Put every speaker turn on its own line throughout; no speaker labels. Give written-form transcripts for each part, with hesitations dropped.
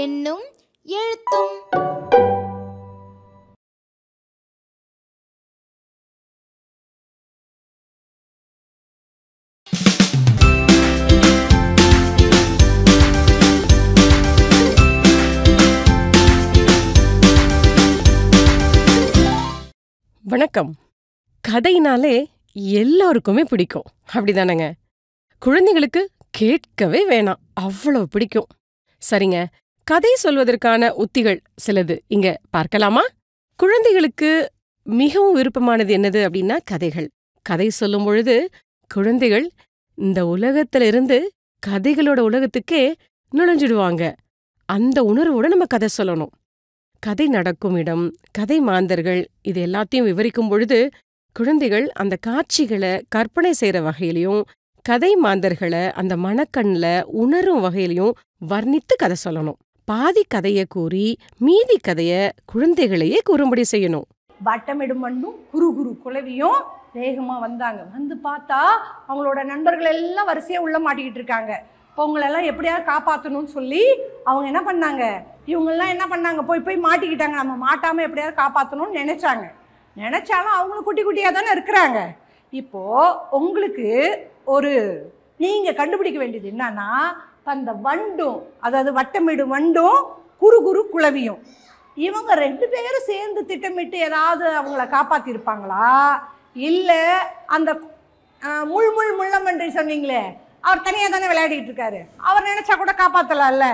எண்ணும் எழுத்தும்.
வணக்கம். கதைனாலே எல்லாருக்குமே பிடிக்கும், அப்படிதானங்க? குழந்தைகளுக்கு கேட்கவே வேணாம், அவ்வளவு பிடிக்கும். சரிங்க, கதை சொல்வதற்கான உத்திகள் சிலது இங்க பார்க்கலாமா? குழந்தைகளுக்கு மிகவும் விருப்பமானது என்னது அப்படின்னா கதைகள். கதை சொல்லும் பொழுது குழந்தைகள் இந்த உலகத்திலிருந்து கதைகளோட உலகத்துக்கே நுழைஞ்சிடுவாங்க. அந்த உணர்வோட நம்ம கதை சொல்லணும். கதை நடக்கும் இடம், கதை மாந்தர்கள், இது எல்லாத்தையும் விவரிக்கும் பொழுது குழந்தைகள் அந்த காட்சிகளை கற்பனை செய்யற வகையிலையும் கதை மாந்தர்களை அந்த மனக்கண்ல உணரும் வகையிலையும் வர்ணித்து கதை சொல்லணும். பாதி கதைய கூறி மீதி கதைய குழந்தைகளையே கூறும்படி செய்யணும்.
வட்டமிடும் மண்ணும் குரு குரு குலவியும் வேகமா வந்தாங்க. வந்து பார்த்தா அவங்களோட நண்பர்கள் எல்லாம் வரிசையா உள்ள மாட்டிக்கிட்டு இருக்காங்க. இப்போ அவங்களெல்லாம் எப்படியாவது காப்பாற்றணும்னு சொல்லி அவங்க என்ன பண்ணாங்க, இவங்கெல்லாம் என்ன பண்ணாங்க, போய் போய் மாட்டிக்கிட்டாங்க. நம்ம மாட்டாமல் எப்படியாவது காப்பாற்றணும்னு நினச்சாலும் அவங்களும் குட்டி குட்டியாக தானே இருக்கிறாங்க. இப்போது உங்களுக்கு நீங்கள் கண்டுபிடிக்க வேண்டியது என்னன்னா, அந்த வண்டும், அதாவது வட்டமிடும் வண்டும் குரு குரு குலவியும், இவங்க ரெண்டு பேரும் சேர்ந்து திட்டமிட்டு ஏதாவது அவங்கள காப்பாற்றிருப்பாங்களா, இல்லை அந்த முள்ளமன்றி சொன்னீங்களே, அவர் தனியாக தானே விளையாடிட்டு இருக்காரு, அவர் நினைச்சா கூட காப்பாற்றலாம்ல,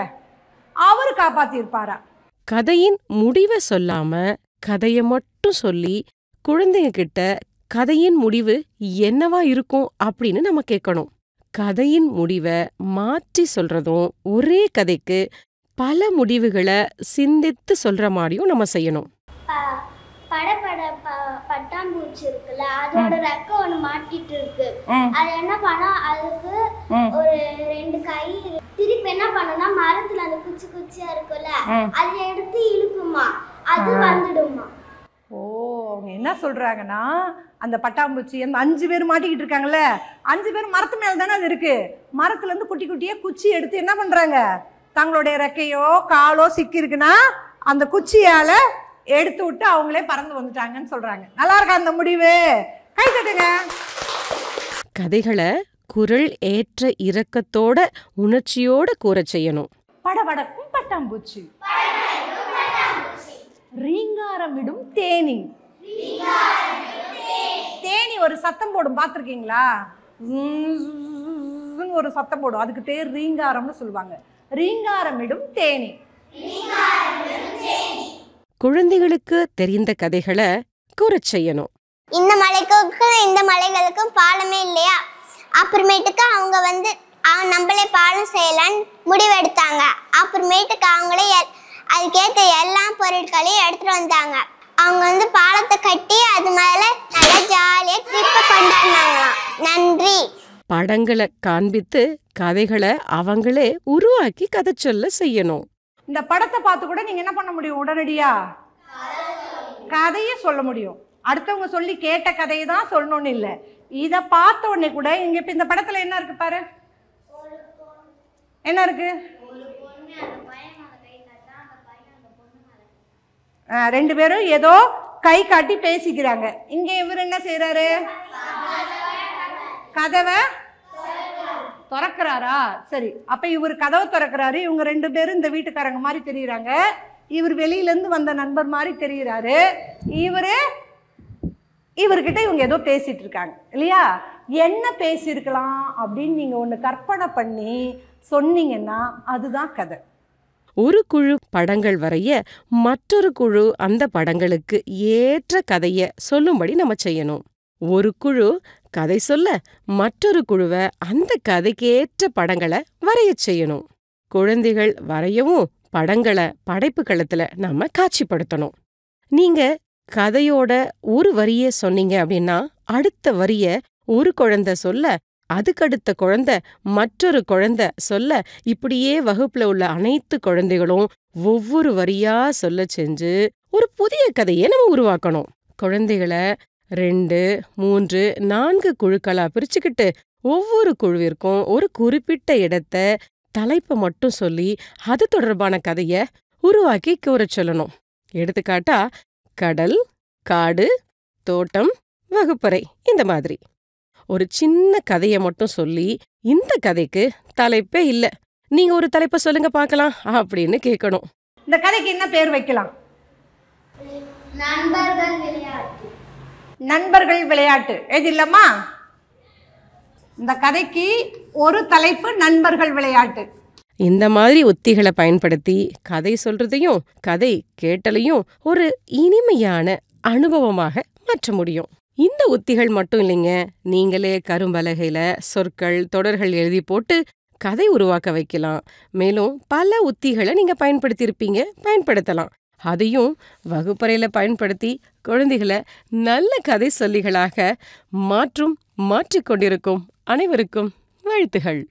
அவர் காப்பாற்றிருப்பாரா?
கதையின் முடிவை சொல்லாம கதைய மட்டும் சொல்லி குழந்தைங்க கிட்ட கதையின் முடிவு என்னவா இருக்கும் அப்படின்னு நம்ம கேட்கணும். கதையின் முடிவை மாற்றி சொல்றதும், ஒரே கதைக்கு பல முடிவுகளை சிந்தித்து சொல்ற மாதிரியும் நம்ம செய்யணும்.
பட்டாம்பூச்சி இருக்குல்ல, அதோட ரெக்க ஒண்ணு மாட்டிட்டு இருக்கு. அது என்ன பண்ணா, அதுக்கு ஒரு ரெண்டு கை திருப்பி என்ன பண்ணுனா, மரத்துல அந்த குச்சி குச்சியா இருக்குல்ல, அதை எடுத்து இழுக்குமா, அது வந்துடுமா.
ஓ, அவங்க என்ன சொல்றாங்கன்னா, அந்த பட்டாம்பூச்சி அந்த 5 பேர் மாட்டிக்கிட்டு இருக்காங்கல்ல, 5 பேர் மரத்து மேல தானே அது இருக்கு. மரத்துல இருந்து குட்டி குட்டியா குச்சி எடுத்து என்ன பண்றாங்க, தங்களுடைய ரெக்கையோ காலோ சிக்கி இருக்குன்னா அந்த குச்சியால எடுத்து விட்டு அவங்களே பறந்து வந்துட்டாங்கன்னு சொல்றாங்க. நல்லா இருக்கா அந்த முடிவு? கை தட்டுங்க.
கதைகளை குரல் ஏற்ற இரக்கத்தோட உணர்ச்சியோட கூற செய்யணும்.
படபடக்கும் பட்டாம்பூச்சி, ரீங்காரமிடும் தேனி. தேனி ஒரு சத்தம் போடும், பார்த்துருக்கீங்களா? ஒரு சத்தம் போடும், அதுக்கு பேர் ரீங்காரம்னு சொல்லுவாங்க. ரீங்காரமிடும் தேனி.
குழந்தைகளுக்கு தெரிந்த கதைகளை கூறச் செய்யணும்.
இந்த மலைக்கும் இந்த மலைகளுக்கும் பாலமே இல்லையா, அப்புறமேட்டுக்கு அவங்க நம்மளே பாலம் செய்யலான்னு முடிவெடுத்தாங்க. அப்புறமேட்டுக்கு அவங்களே அதுக்கேற்ற எல்லா பொருட்களையும் எடுத்துட்டு வந்தாங்க. அவங்க பாலத்தை கட்டி அது மேல நல்லா ஜாலியா ட்ரிப்பை கொண்டாடினாங்களாம். நன்றி.
படங்களை காண்பித்து கதைகளை அவங்களே உருவாக்கி கதை சொல்ல செய்யணும்.
இந்த படத்தை பார்த்து கூட நீங்க என்ன பண்ண முடியும், உடனடியா கதையை சொல்ல முடியும். அடுத்தவங்க சொல்லி கேட்ட கதையை தான் சொல்லணும்னு இல்லை. இதை பார்த்த உடனே கூட இங்க இப்ப இந்த படத்துல என்ன இருக்கு பாரு, என்ன இருக்கு? 2 பேரும் ஏதோ கை காட்டி பேசிக்கிறாங்க. இங்க இவர் என்ன செய்யறாரு, கதவை திறக்கிறாரா? சரி, அப்ப இவர் கதவை திறக்கிறாரு. இவங்க 2 பேரும் இந்த வீட்டுக்காரங்க மாதிரி தெரியுறாங்க. இவர் வெளியில இருந்து வந்த நண்பர் மாதிரி தெரியுறாரு. இவர்கிட்ட இவங்க ஏதோ பேசிட்டு இருக்காங்க இல்லையா? என்ன பேசியிருக்கலாம் அப்படின்னு நீங்க ஒண்ணு கற்பனை பண்ணி சொன்னீங்கன்னா அதுதான் கதை.
ஒரு குழு படங்கள் வரைய மற்றொரு குழு அந்த படங்களுக்கு ஏற்ற கதைய சொல்லும்படி நம்ம செய்யணும். ஒரு குழு கதை சொல்ல மற்றொரு குழுவை அந்த கதைக்கேற்ற படங்களை வரைய செய்யணும். குழந்தைகள் வரையவும் படங்களை படைப்பு களத்துல நம்ம காட்சிப்படுத்தணும். நீங்க கதையோட ஒரு வரிய சொன்னீங்க அப்படின்னா அடுத்த வரிய ஒரு குழந்தை சொல்ல, அதுக்கடுத்த குழந்தை மற்றொரு குழந்தை சொல்ல, இப்படியே வகுப்புல உள்ள அனைத்து குழந்தைகளும் ஒவ்வொரு வரியா சொல்ல செஞ்சு ஒரு புதிய கதையை நம்ம உருவாக்கணும். குழந்தைகளை 2, 3, 4 குழுக்களா பிரிச்சுக்கிட்டு ஒவ்வொரு குழுவிற்கும் ஒரு குறிப்பிட்ட இடத்த தலைப்பை மட்டும் சொல்லி அது தொடர்பான கதைய உருவாக்கி கூறச் சொல்லணும். எடுத்துக்காட்டா கடல், காடு, தோட்டம், வகுப்பறை, இந்த மாதிரி. ஒரு சின்ன கதைய மட்டும் சொல்லி இந்த கதைக்கு தலைப்பே இல்ல, நீங்க ஒரு தலைப்பை சொல்லுங்க பார்க்கலாம் அப்படின்னு கேட்கணும்.
இந்த கதைக்கு என்ன பேர் வைக்கலாம்? நண்பர்கள் விளையாட்டு. எழுதிடலாமா? இந்த கதைக்கு ஒரு தலைப்பு நண்பர்கள் விளையாட்டு.
இந்த மாதிரி உத்திகளை பயன்படுத்தி கதை சொல்றதையும் கதை கேட்டலையும் ஒரு இனிமையான அனுபவமாக மாற்ற முடியும். இந்த உத்திகள் மட்டும் இல்லைங்க, நீங்களே கரும்பலகையில சொற்கள், தொடர்கள் எழுதி போட்டு கதை உருவாக்க வைக்கலாம். மேலும் பல உத்திகளை நீங்க பயன்படுத்தலாம். அதையும் வகுப்பறையில பயன்படுத்தி குழந்தைகளை நல்ல கதை சொல்லிகளாக மாற்றிக்கொண்டிருக்கும் அனைவருக்கும் வாழ்த்துகள்.